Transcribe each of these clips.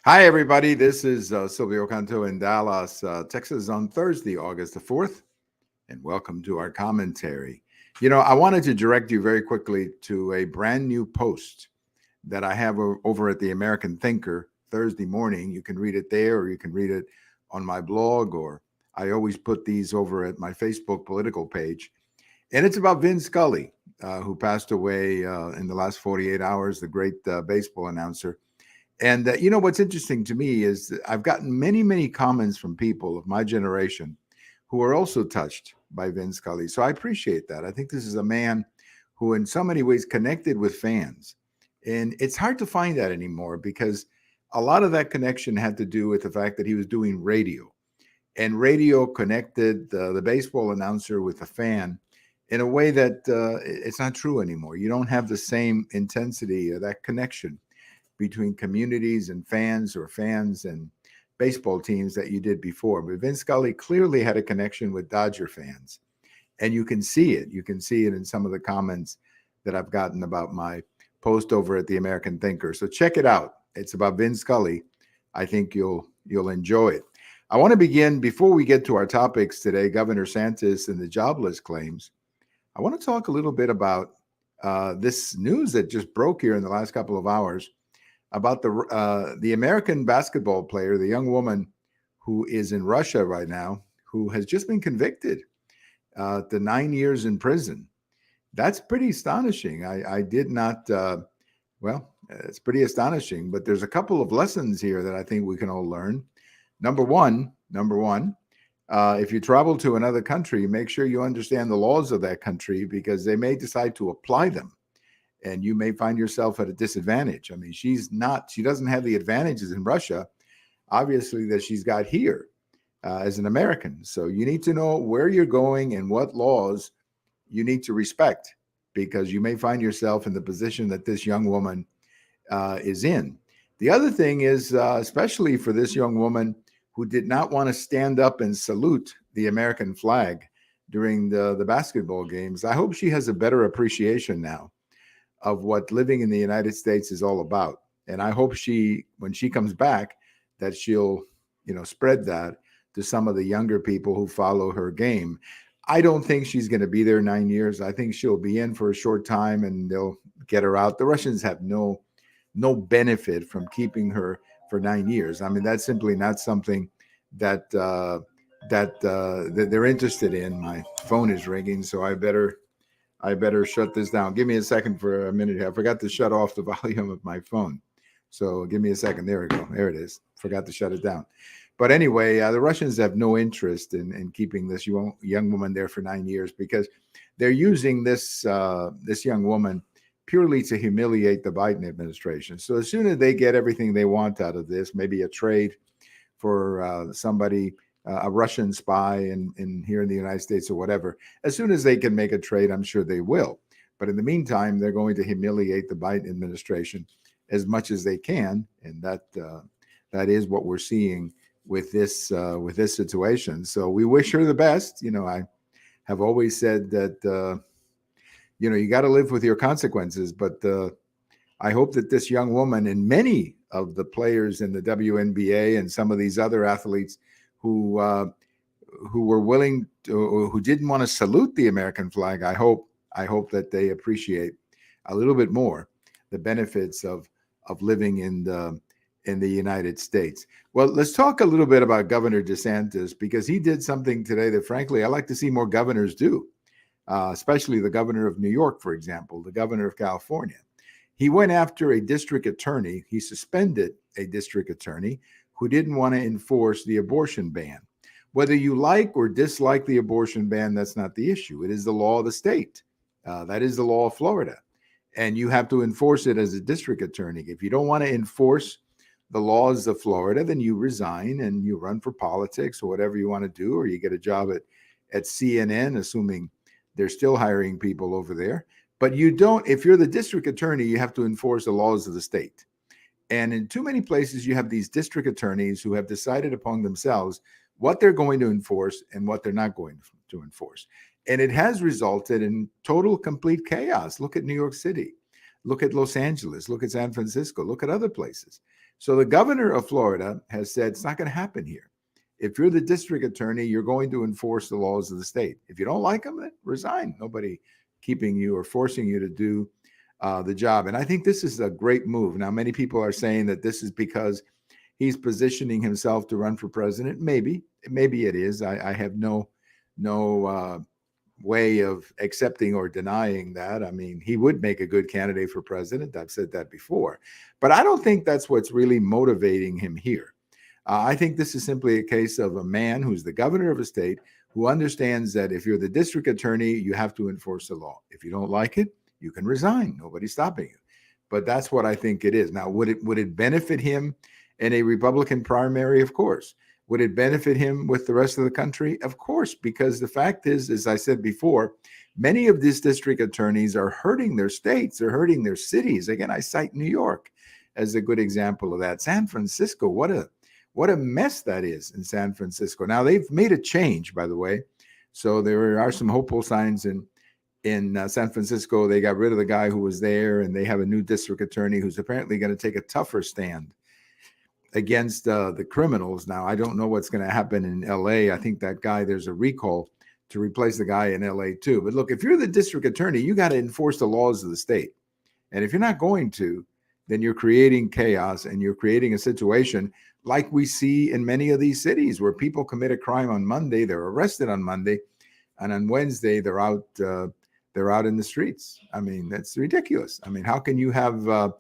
Hi, everybody. This is Silvio Canto in Dallas, Texas on Thursday, August the 4th, and welcome to our commentary. I wanted to direct you very quickly to a brand new post that I have over at the American Thinker Thursday morning. You can read it there, or you can read it on my blog, or I always put these over at my Facebook political page. And it's about Vince Scully, who passed away in the last 48 hours, the great baseball announcer. And what's interesting to me is that I've gotten many, many comments from people of my generation who are also touched by Vince Scully. So I appreciate that. I think this is a man who, in so many ways, connected with fans. And it's hard to find that anymore because a lot of that connection had to do with the fact that he was doing radio. And radio connected the baseball announcer with the fan in a way that it's not true anymore. You don't have the same intensity or that connection between communities and fans, or fans and baseball teams, that you did before. But Vince Scully clearly had a connection with Dodger fans. And you can see it. You can see it in some of the comments that I've gotten about my post over at the American Thinker. So check it out. It's about Vince Scully. I think you'll enjoy it. I want to begin, before we get to our topics today, Governor DeSantis and the jobless claims. I want to talk a little bit about this news that just broke here in the last couple of hours about the American basketball player, the young woman who is in Russia right now, who has just been convicted to 9 years in prison. That's pretty astonishing. I did not, it's pretty astonishing, but there's a couple of lessons here that I think we can all learn. Number one, if you travel to another country, make sure you understand the laws of that country, because they may decide to apply them, and you may find yourself at a disadvantage. I mean, she doesn't have the advantages in Russia, obviously, that she's got here as an American. So you need to know where you're going and what laws you need to respect, because you may find yourself in the position that this young woman is in. The other thing is, especially for this young woman who did not want to stand up and salute the American flag during the basketball games, I hope she has a better appreciation now of what living in the United States is all about. And I hope when she comes back, that she'll, spread that to some of the younger people who follow her game. I don't think she's going to be there 9 years. I think she'll be in for a short time and they'll get her out. The Russians have no benefit from keeping her for 9 years. I mean, that's simply not something that they're interested in. My phone is ringing, so I better shut this down. Give me a second for a minute here. I forgot to shut off the volume of my phone. So give me a second. There we go. There it is. Forgot to shut it down. But anyway, the Russians have no interest in keeping this young woman there for 9 years, because they're using this young woman purely to humiliate the Biden administration. So as soon as they get everything they want out of this, maybe a trade for somebody, a Russian spy in here in the United States or whatever, as soon as they can make a trade, I'm sure they will. But in the meantime, they're going to humiliate the Biden administration as much as they can, and that is what we're seeing with this situation. So we wish her the best. I have always said that you got to live with your consequences. But I hope that this young woman, and many of the players in the WNBA and some of these other athletes who were willing to, who didn't want to salute the American flag, I hope that they appreciate a little bit more the benefits of living in the United States. Well, let's talk a little bit about Governor DeSantis, because he did something today that, frankly, I like to see more governors do, especially the governor of New York, for example, the governor of California. He went after a district attorney. He suspended a district attorney who didn't want to enforce the abortion ban. Whether you like or dislike the abortion ban, that's not the issue. It is the law of the state. That is the law of Florida. And you have to enforce it as a district attorney. If you don't want to enforce the laws of Florida, then you resign and you run for politics or whatever you want to do, or you get a job at CNN, assuming they're still hiring people over there. But you don't, if you're the district attorney, you have to enforce the laws of the state. And in too many places, you have these district attorneys who have decided upon themselves what they're going to enforce and what they're not going to enforce. And it has resulted in total, complete chaos. Look at New York City. Look at Los Angeles. Look at San Francisco. Look at other places. So the governor of Florida has said it's not going to happen here. If you're the district attorney, you're going to enforce the laws of the state. If you don't like them, then resign. Nobody keeping you or forcing you to do the job. And I think this is a great move. Now, many people are saying that this is because he's positioning himself to run for president. Maybe it is. I have no way of accepting or denying that. I mean, he would make a good candidate for president. I've said that before, but I don't think that's what's really motivating him here. I think this is simply a case of a man who's the governor of a state who understands that if you're the district attorney, you have to enforce the law. If you don't like it, you can resign. Nobody's stopping you. But that's what I think it is. Now, would it benefit him in a Republican primary? Of course. Would it benefit him with the rest of the country? Of course, because the fact is, as I said before, many of these district attorneys are hurting their states. They're hurting their cities. Again, I cite New York as a good example of that. San Francisco, what a mess that is in San Francisco. Now, they've made a change, by the way. So there are some hopeful signs in San Francisco. They got rid of the guy who was there, and they have a new district attorney who's apparently going to take a tougher stand against the criminals. Now, I don't know what's going to happen in LA. I think that guy, there's a recall to replace the guy in LA too. But look, if you're the district attorney, you got to enforce the laws of the state. And if you're not going to, then you're creating chaos and you're creating a situation like we see in many of these cities where people commit a crime on Monday, they're arrested on Monday, and on Wednesday they're out in the streets. I mean, that's ridiculous. I mean, how can you have how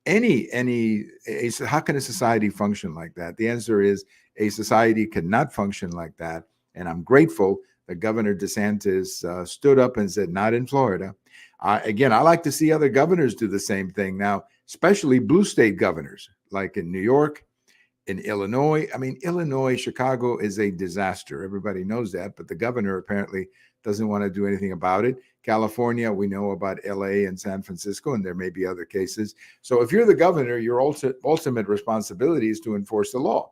can a society function like that? The answer is a society cannot function like that. And I'm grateful that Governor DeSantis stood up and said, not in Florida. Again, I like to see other governors do the same thing now, especially blue state governors, like in New York, in Illinois. I mean, Illinois, Chicago is a disaster. Everybody knows that, but the governor apparently doesn't want to do anything about it. California, we know about LA and San Francisco, and there may be other cases. So if you're the governor, your ultimate responsibility is to enforce the law.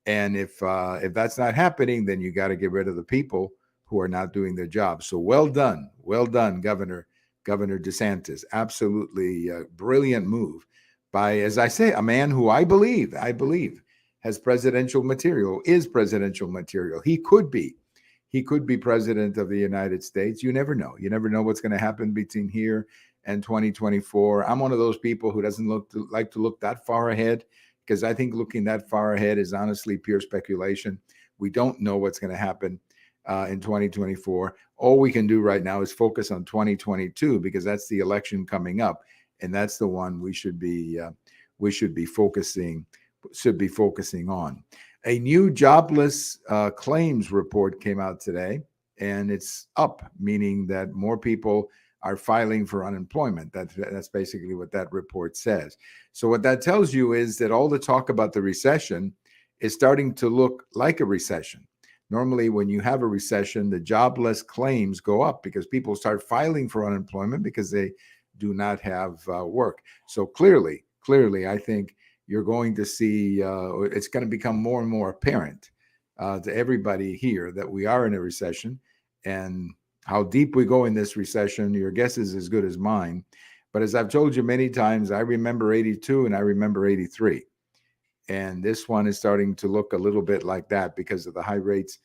And if that's not happening, then you got to get rid of the people who are not doing their job. So well done, Governor DeSantis. Absolutely brilliant move by, as I say, a man who I believe has presidential material, is presidential material. He could be president of the United States. You never know. You never know what's going to happen between here and 2024. I'm one of those people who doesn't like to look that far ahead, because I think looking that far ahead is honestly pure speculation. We don't know what's going to happen in 2024. All we can do right now is focus on 2022, because that's the election coming up, and that's the one we should be focusing on. A new jobless claims report came out today, and it's up, meaning that more people are filing for unemployment. That's basically what that report says. So what that tells you is that all the talk about the recession is starting to look like a recession. Normally, when you have a recession, the jobless claims go up because people start filing for unemployment because they do not have work. So clearly, I think you're going to see, it's going to become more and more apparent to everybody here that we are in a recession. And how deep we go in this recession, your guess is as good as mine. But as I've told you many times, I remember 82 and I remember 83. And this one is starting to look a little bit like that because of the high rates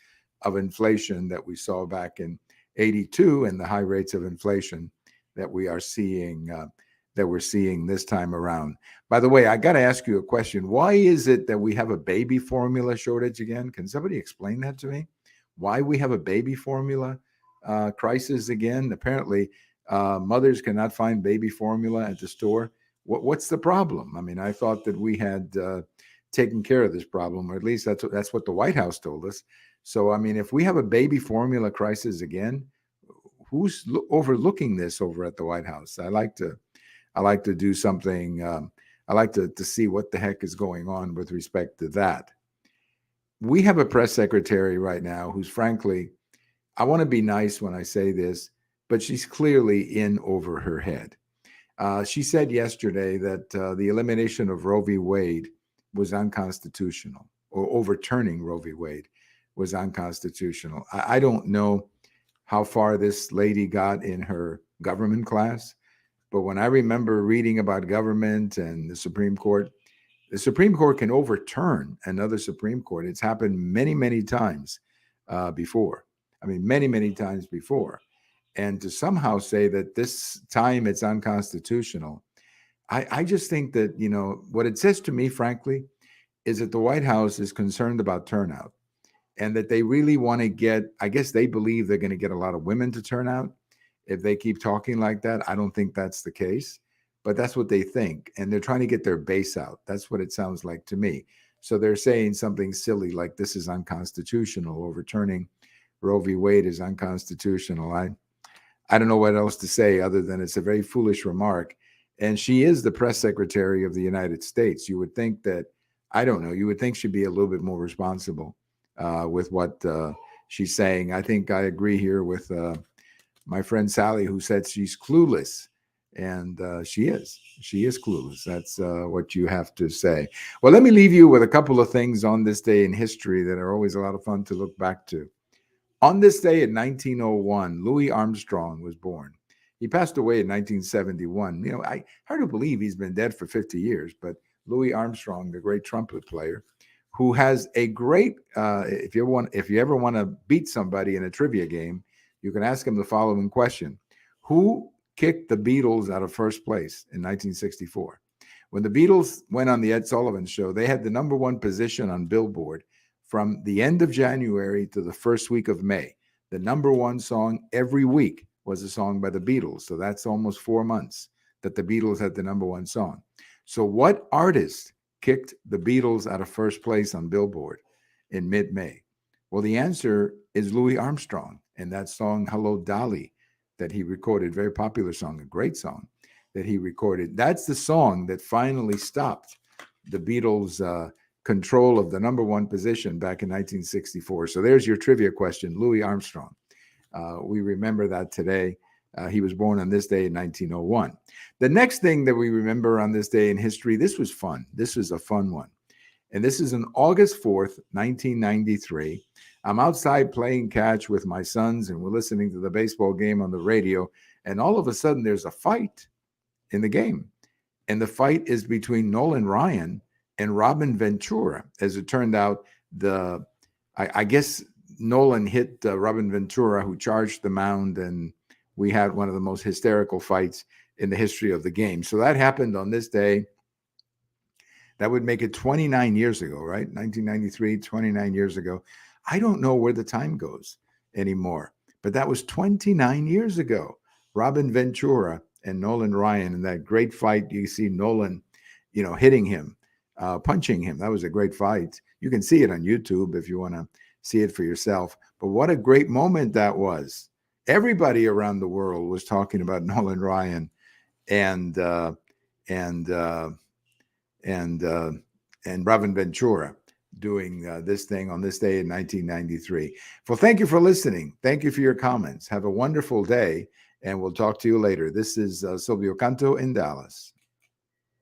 of inflation that we saw back in 82 and the high rates of inflation that we're seeing this time around. By the way, I got to ask you a question. Why is it that we have a baby formula shortage again? Can somebody explain that to me? Why we have a baby formula crisis again? Apparently, mothers cannot find baby formula at the store. What's the problem? I mean, I thought that we had taken care of this problem, or at least that's what the White House told us. So, I mean, if we have a baby formula crisis again, who's overlooking this over at the White House? I like to do something. I like to see what the heck is going on with respect to that. We have a press secretary right now who's, frankly, I want to be nice when I say this, but she's clearly in over her head. She said yesterday that the elimination of Roe v. Wade was unconstitutional, or overturning Roe v. Wade was unconstitutional. I don't know how far this lady got in her government class, but when I remember reading about government and the Supreme Court, The Supreme Court can overturn another Supreme Court. It's happened many, many times before. I mean, many, many times before. And to somehow say that this time it's unconstitutional, I just think that, what it says to me, frankly, is that the White House is concerned about turnout and that they really want to get, I guess they believe they're going to get a lot of women to turn out if they keep talking like that. I don't think that's the case, but that's what they think. And they're trying to get their base out. That's what it sounds like to me. So they're saying something silly like this is unconstitutional, overturning Roe v. Wade is unconstitutional. I don't know what else to say other than it's a very foolish remark. And she is the press secretary of the United States. You would think that, I don't know, you would think she'd be a little bit more responsible with what she's saying. I think I agree here with my friend Sally, who said she's clueless. And she is clueless. That's what you have to say. Well, let me leave you with a couple of things on this day in history that are always a lot of fun to look back to. On this day in 1901, Louis Armstrong was born. He passed away in 1971. Hard to believe he's been dead for 50 years, but Louis Armstrong, the great trumpet player, who has a great, if you ever want to beat somebody in a trivia game, you can ask him the following question. Who kicked the Beatles out of first place in 1964? When the Beatles went on the Ed Sullivan Show, they had the #1 position on Billboard from the end of January to the first week of May. The #1 song every week was a song by the Beatles. So that's almost 4 months that the Beatles had the #1 song. So what artist kicked the Beatles out of first place on Billboard in mid-May? Well, the answer is Louis Armstrong and that song, Hello, Dolly, that he recorded, very popular song, a great song that he recorded. That's the song that finally stopped the Beatles' control of the #1 position back in 1964. So there's your trivia question, Louis Armstrong. We remember that today. He was born on this day in 1901. The next thing that we remember on this day in history, this was fun. This was a fun one. And this is on August 4th, 1993. I'm outside playing catch with my sons, and we're listening to the baseball game on the radio. And all of a sudden, there's a fight in the game. And the fight is between Nolan Ryan and Robin Ventura. As it turned out, I guess Nolan hit Robin Ventura, who charged the mound, and we had one of the most hysterical fights in the history of the game. So that happened on this day. That would make it 29 years ago, right? 1993, 29 years ago. I don't know where the time goes anymore, but that was 29 years ago. Robin Ventura and Nolan Ryan in that great fight. You see Nolan, hitting him, punching him. That was a great fight. You can see it on YouTube if you want to see it for yourself. But what a great moment that was. Everybody around the world was talking about Nolan Ryan and Robin Ventura doing this thing on this day in 1993. Well, thank you for listening. Thank you for your comments. Have a wonderful day, and we'll talk to you later. This is Silvio Canto in Dallas.